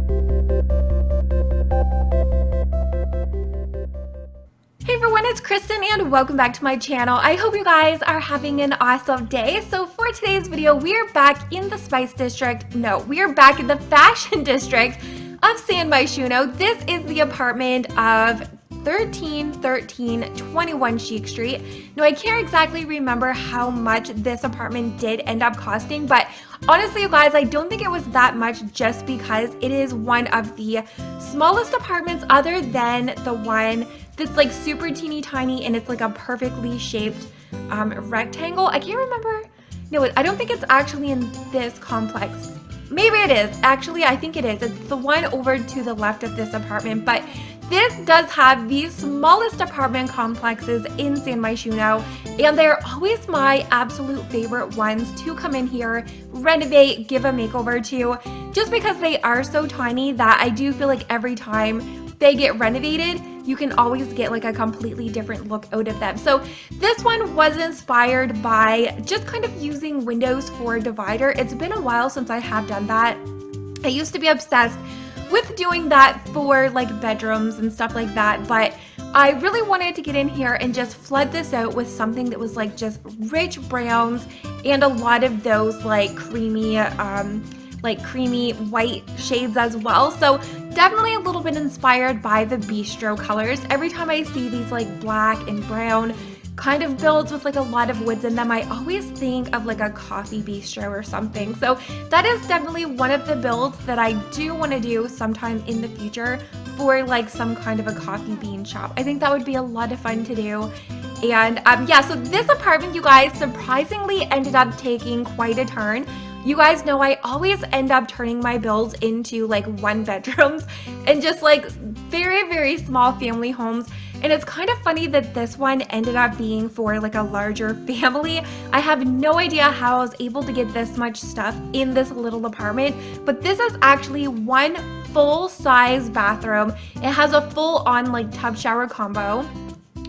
Hey everyone, it's Kristen and welcome back to my channel. I hope you guys are having an awesome day. So for today's video, we are back in the Spice District. No, we are back in the Fashion District of San Myshuno. This is the apartment of 1321 Chic Street. Now, I can't exactly remember how much this apartment did end up costing, but honestly, you guys, I don't think it was that much just because it is one of the smallest apartments other than the one that's like super teeny tiny and it's like a perfectly shaped rectangle. I can't remember. No, I don't think it's actually in this complex. Maybe it is. Actually, I think it is. It's the one over to the left of this apartment, but this does have the smallest apartment complexes in San Myshuno, and they're always my absolute favorite ones to come in here, renovate, give a makeover to, just because they are so tiny that I do feel like every time they get renovated, you can always get like a completely different look out of them. So this one was inspired by just kind of using windows for a divider. It's been a while since I have done that. I used to be obsessed with doing that for like bedrooms and stuff like that, but I really wanted to get in here and just flood this out with something that was like just rich browns and a lot of those like creamy white shades as well. So definitely a little bit inspired by the bistro colors. Every time I see these like black and brown kind of builds with like a lot of woods in them, I always think of like a coffee bistro or something. So that is definitely one of the builds that I do want to do sometime in the future for like some kind of a coffee bean shop. I think that would be a lot of fun to do. And yeah, so this apartment, you guys, surprisingly ended up taking quite a turn. You guys know I always end up turning my builds into like one bedrooms and just like very, very small family homes. And it's kind of funny that this one ended up being for like a larger family. I have no idea how I was able to get this much stuff in this little apartment, but this is actually one full-size bathroom. It has a full-on like tub shower combo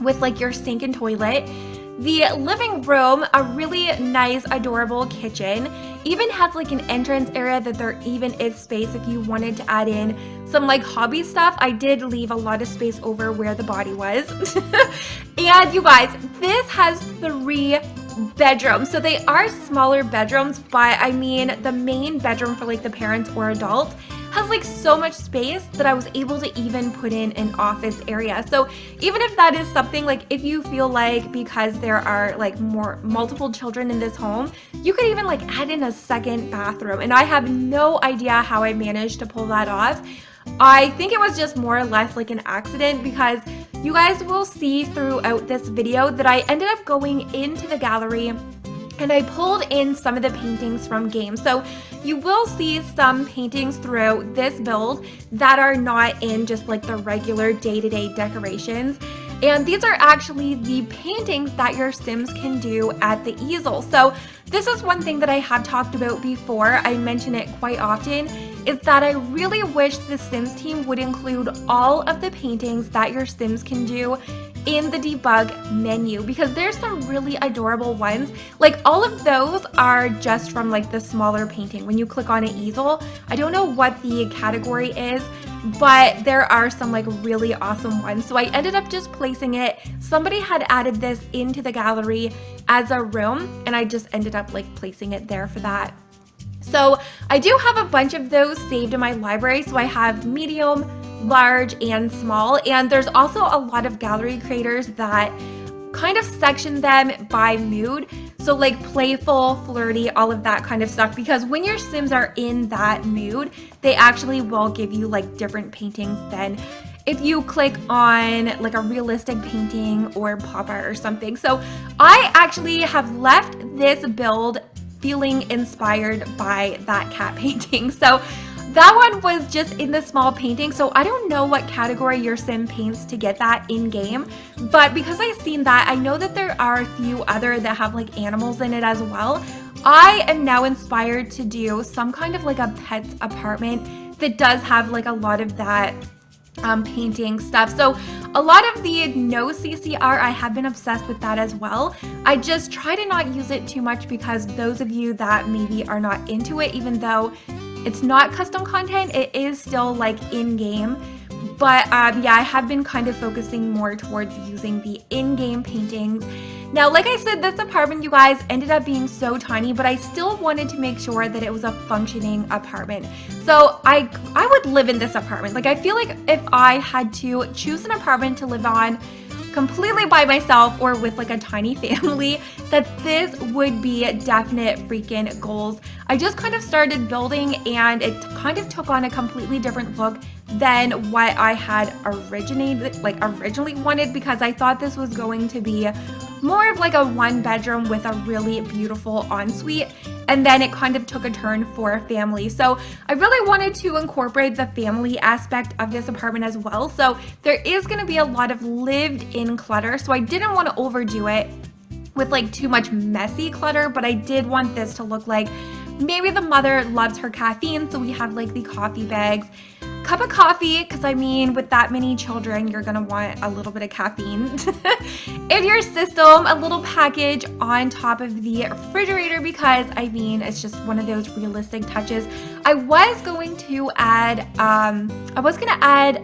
with like your sink and toilet. The living room, a really nice, adorable kitchen, even has like an entrance area that there even is space if you wanted to add in some like hobby stuff. I did leave a lot of space over where the body was. And you guys, this has 3 bedrooms. So they are smaller bedrooms, but I mean the main bedroom for like the parents or adults has like so much space that I was able to even put in an office area. So even if that is something like, if you feel like because there are like multiple children in this home, you could even like add in a second bathroom. And I have no idea how I managed to pull that off. I think it was just more or less like an accident, because you guys will see throughout this video that I ended up going into the gallery and I pulled in some of the paintings from games. So you will see some paintings throughout this build that are not in just like the regular day-to-day decorations. And these are actually the paintings that your Sims can do at the easel. So this is one thing that I have talked about before, I mention it quite often, is that I really wish the Sims team would include all of the paintings that your Sims can do in the debug menu, because there's some really adorable ones. Like all of those are just from like the smaller painting. When you click on an easel, I don't know what the category is, but there are some like really awesome ones. So I ended up just placing it. Somebody had added this into the gallery as a room, and I just ended up like placing it there for that. So I do have a bunch of those saved in my library. So I have medium, large, and small. And there's also a lot of gallery creators that kind of section them by mood. So like playful, flirty, all of that kind of stuff. Because when your Sims are in that mood, they actually will give you like different paintings than if you click on like a realistic painting or pop art or something. So I actually have left this build feeling inspired by that cat painting. So that one was just in the small painting. So I don't know what category your Sim paints to get that in game, but because I've seen that, I know that there are a few other that have like animals in it as well. I am now inspired to do some kind of like a pets apartment that does have like a lot of that painting stuff. So a lot of the no CCR, I have been obsessed with that as well. I just try to not use it too much because those of you that maybe are not into it, even though It's not custom content, it is still like in-game. But yeah, I have been kind of focusing more towards using the in-game paintings. Now, like I said, this apartment, you guys, ended up being so tiny, but I still wanted to make sure that it was a functioning apartment. So I would live in this apartment. Like, I feel like if I had to choose an apartment to live on completely by myself or with like a tiny family, that this would be definite freaking goals. I just kind of started building and it kind of took on a completely different look than what I had originally wanted, because I thought this was going to be more of like a 1-bedroom with a really beautiful ensuite, and then it kind of took a turn for a family. So I really wanted to incorporate the family aspect of this apartment as well. So there is going to be a lot of lived-in clutter, so I didn't want to overdo it with like too much messy clutter, but I did want this to look like maybe the mother loves her caffeine, so we have like the coffee bags, cup of coffee, because I mean, with that many children, you're gonna want a little bit of caffeine in your system. A little package on top of the refrigerator, because I mean, it's just one of those realistic touches. I was going to add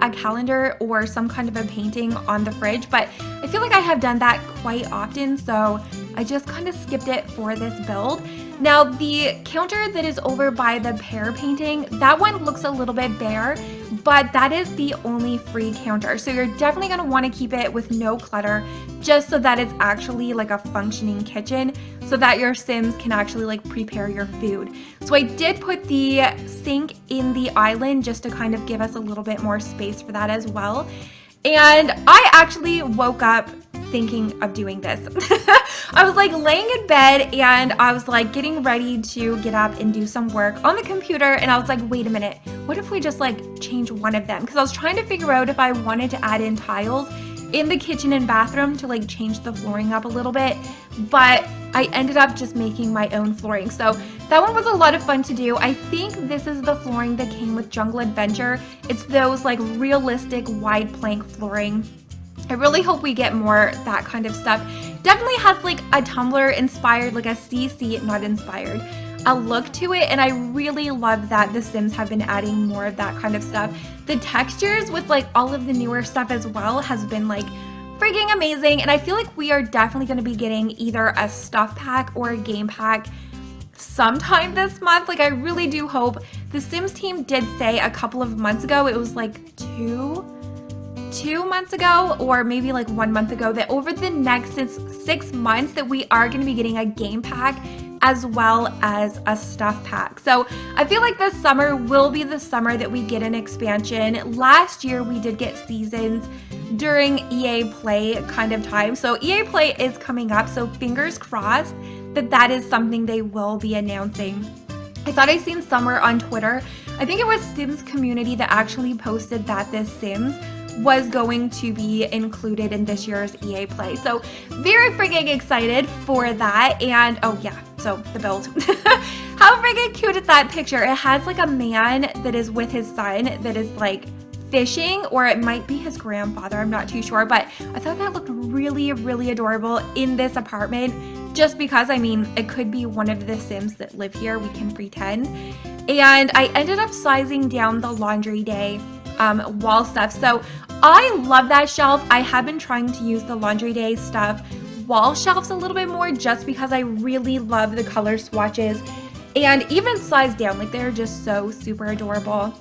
a calendar or some kind of a painting on the fridge, but I feel like I have done that quite often, so I just kind of skipped it for this build. Now, the counter that is over by the pear painting, that one looks a little bit bare, but that is the only free counter. So you're definitely going to want to keep it with no clutter, just so that it's actually like a functioning kitchen, so that your Sims can actually like prepare your food. So I did put the sink in the island just to kind of give us a little bit more space for that as well. And I actually woke up thinking of doing this. I was like laying in bed and I was like getting ready to get up and do some work on the computer, and I was like, wait a minute, what if we just like change one of them? Because I was trying to figure out if I wanted to add in tiles in the kitchen and bathroom to like change the flooring up a little bit, but I ended up just making my own flooring. So that one was a lot of fun to do. I think this is the flooring that came with Jungle Adventure. It's those like realistic wide plank flooring. I really hope we get more that kind of stuff. Definitely has like a Tumblr inspired, like a CC, not inspired, a look to it, and I really love that The Sims have been adding more of that kind of stuff. The textures with like all of the newer stuff as well has been like freaking amazing, and I feel like we are definitely going to be getting either a stuff pack or a game pack sometime this month. Like, I really do hope. The Sims team did say a couple of months ago, it was like two months ago or maybe like 1 month ago, that over the next 6 months that we are going to be getting a game pack as well as a stuff pack. So I feel like this summer will be the summer that we get an expansion. Last year we did get seasons during EA Play kind of time. So EA Play is coming up, so fingers crossed that that is something they will be announcing. I thought I seen somewhere on Twitter, I think it was Sims Community, that actually posted that this Sims was going to be included in this year's EA Play. So very freaking excited for that. And oh yeah, so the build. How freaking cute is that picture? It has like a man that is with his son that is like fishing, or it might be his grandfather, I'm not too sure, but I thought that looked really, really adorable in this apartment, just because, I mean, it could be one of the Sims that live here, we can pretend. And I ended up sizing down the laundry day wall stuff. So I love that shelf. I have been trying to use the laundry day stuff wall shelves a little bit more, just because I really love the color swatches, and even size down, like they're just so super adorable.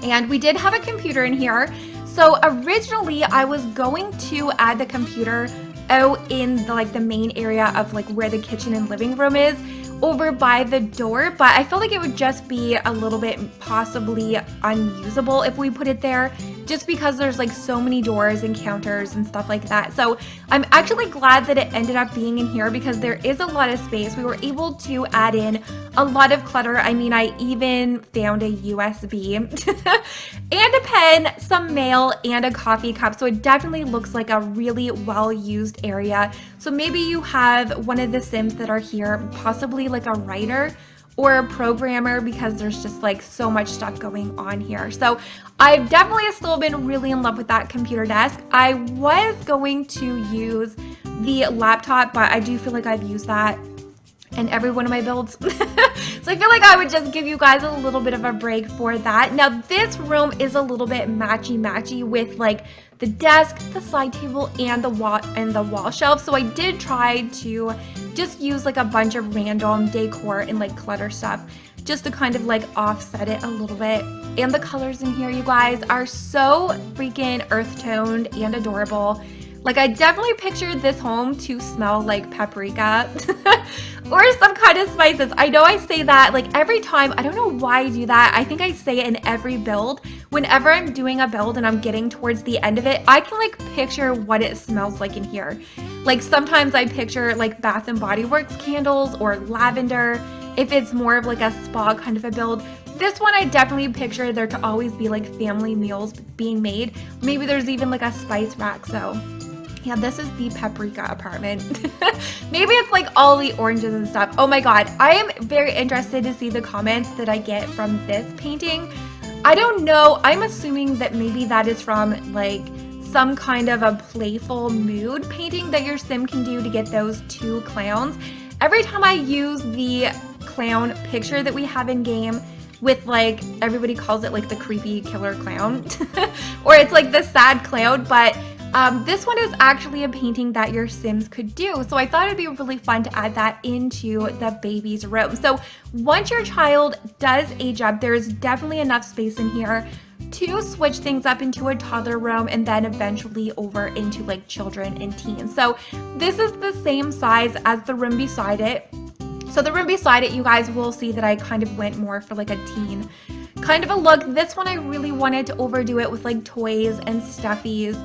And we did have a computer in here. So originally I was going to add the computer out in the main area of like where the kitchen and living room is, over by the door, but I felt like it would just be a little bit possibly unusable if we put it there, just because there's like so many doors and counters and stuff like that. So I'm actually glad that it ended up being in here, because there is a lot of space. We were able to add in a lot of clutter. I mean, I even found a USB and a pen, some mail, and a coffee cup. So it definitely looks like a really well-used area. So maybe you have one of the Sims that are here, possibly like a writer or a programmer, because there's just like so much stuff going on here. So I've definitely still been really in love with that computer desk. I was going to use the laptop, but I do feel like I've used that in every one of my builds. So So I feel like I would just give you guys a little bit of a break for that. Now this room is a little bit matchy with like the desk, the side table, and the wall shelf. So I did try to just use like a bunch of random decor and like clutter stuff just to kind of like offset it a little bit. And the colors in here, you guys, are so freaking earth toned and adorable. Like, I definitely pictured this home to smell like paprika or some kind of spices. I know I say that like every time. I don't know why I do that. I think I say it in every build. Whenever I'm doing a build and I'm getting towards the end of it, I can like picture what it smells like in here. Like sometimes I picture like Bath and Body Works candles or lavender if it's more of like a spa kind of a build. This one I definitely picture there to always be like family meals being made. Maybe there's even like a spice rack. So yeah, this is the paprika apartment. Maybe it's like all the oranges and stuff. Oh my god, I am very interested to see the comments that I get from this painting. I don't know, I'm assuming that maybe that is from like some kind of a playful mood painting that your sim can do to get those two clowns. Every time I use the clown picture that we have in game with like, everybody calls it like the creepy killer clown or it's like the sad clown, but this one is actually a painting that your Sims could do. So I thought it'd be really fun to add that into the baby's room. So once your child does age up, there's definitely enough space in here to switch things up into a toddler room and then eventually over into like children and teens. So this is the same size as the room beside it. So the room beside it, you guys will see that I kind of went more for like a teen kind of a look. This one I really wanted to overdo it with like toys and stuffies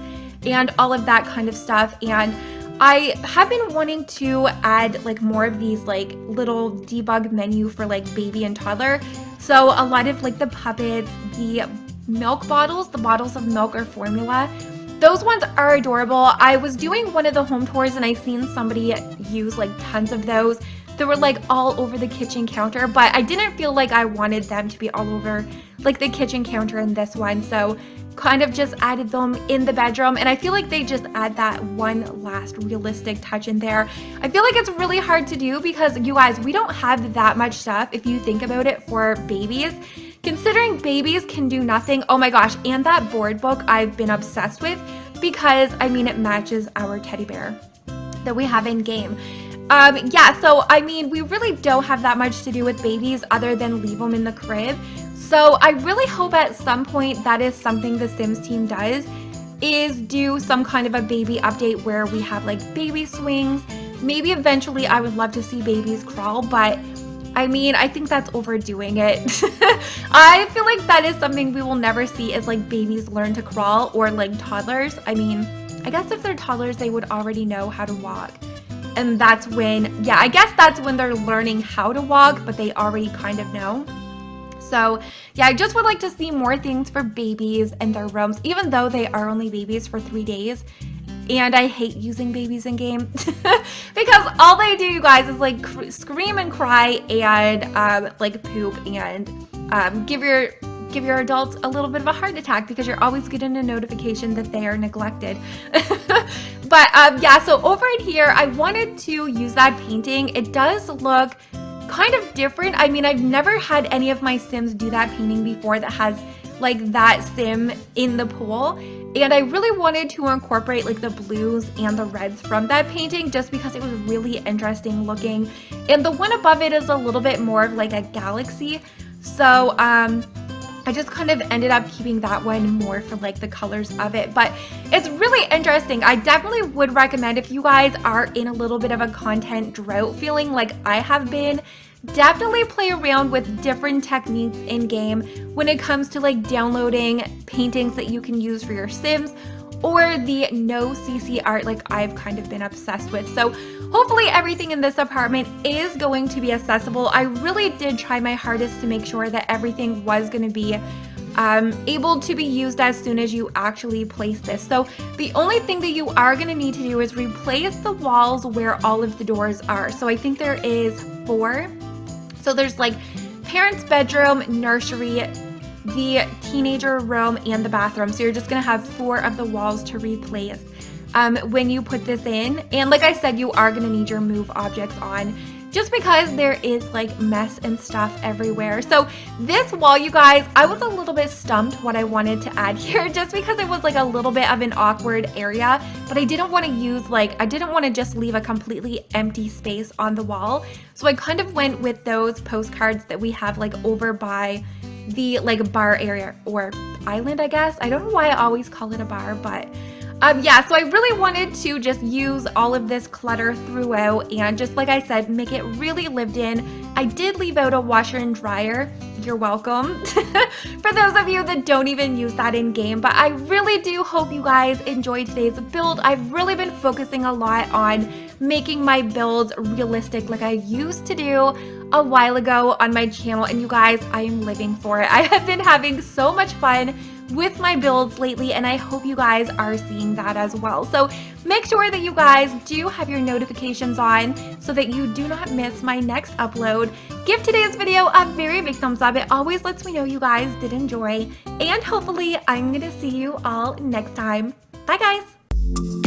and all of that kind of stuff. And I have been wanting to add like more of these like little debug menu for like baby and toddler. So a lot of like the puppets, the milk bottles, the bottles of milk or formula, those ones are adorable. I was doing one of the home tours and I seen somebody use like tons of those. They were like all over the kitchen counter, but I didn't feel like I wanted them to be all over like the kitchen counter in this one. So kind of just added them in the bedroom, and I feel like they just add that one last realistic touch in there. I feel like it's really hard to do because you guys, we don't have that much stuff if you think about it for babies. Considering babies can do nothing. Oh my gosh, and that board book I've been obsessed with because I mean it matches our teddy bear that we have in game. Yeah, so I mean we really don't have that much to do with babies other than leave them in the crib. So I really hope at some point that is something the Sims team does, is do some kind of a baby update where we have like baby swings. Maybe eventually I would love to see babies crawl, but I mean, I think that's overdoing it. I feel like that is something we will never see, is like babies learn to crawl or like toddlers. I mean, I guess if they're toddlers, they would already know how to walk. And that's when, yeah, I guess that's when they're learning how to walk, but they already kind of know. So yeah, I just would like to see more things for babies and their rooms, even though they are only babies for 3 days. And I hate using babies in game because all they do, you guys, is like scream and cry and like poop and give your adults a little bit of a heart attack because you're always getting a notification that they are neglected. But yeah, so over in here, I wanted to use that painting. It does look kind of different. I mean, I've never had any of my Sims do that painting before that has like that Sim in the pool. And I really wanted to incorporate like the blues and the reds from that painting just because it was really interesting looking. And the one above it is a little bit more of like a galaxy. So I just kind of ended up keeping that one more for like the colors of it. But it's really interesting. I definitely would recommend, if you guys are in a little bit of a content drought feeling like I have been, definitely play around with different techniques in game when it comes to like downloading paintings that you can use for your Sims, or the no CC art like I've kind of been obsessed with. So hopefully everything in this apartment is going to be accessible. I really did try my hardest to make sure that everything was going to be able to be used as soon as you actually place this. So the only thing that you are going to need to do is replace the walls where all of the doors are. So I think there is 4. So there's like parents' bedroom, nursery, the teenager room, and the bathroom. So you're just gonna have 4 of the walls to replace when you put this in. And like I said, you are gonna need your move objects on just because there is like mess and stuff everywhere. So this wall, you guys, I was a little bit stumped what I wanted to add here just because it was like a little bit of an awkward area, but I didn't want to use I didn't want to just leave a completely empty space on the wall. So I kind of went with those postcards that we have like over by the like bar area or island, I guess. I don't know why I always call it a bar, but yeah, so I really wanted to just use all of this clutter throughout and just like I said, make it really lived in. I did leave out a washer and dryer. You're welcome. For those of you that don't even use that in game, but I really do hope you guys enjoyed today's build. I've really been focusing a lot on making my builds realistic like I used to do a while ago on my channel, and you guys, I am living for it. I have been having so much fun with my builds lately, and I hope you guys are seeing that as well. So make sure that you guys do have your notifications on so that you do not miss my next upload. Give today's video a very big thumbs up. It always lets me know you guys did enjoy, and hopefully I'm gonna see you all next time. Bye guys!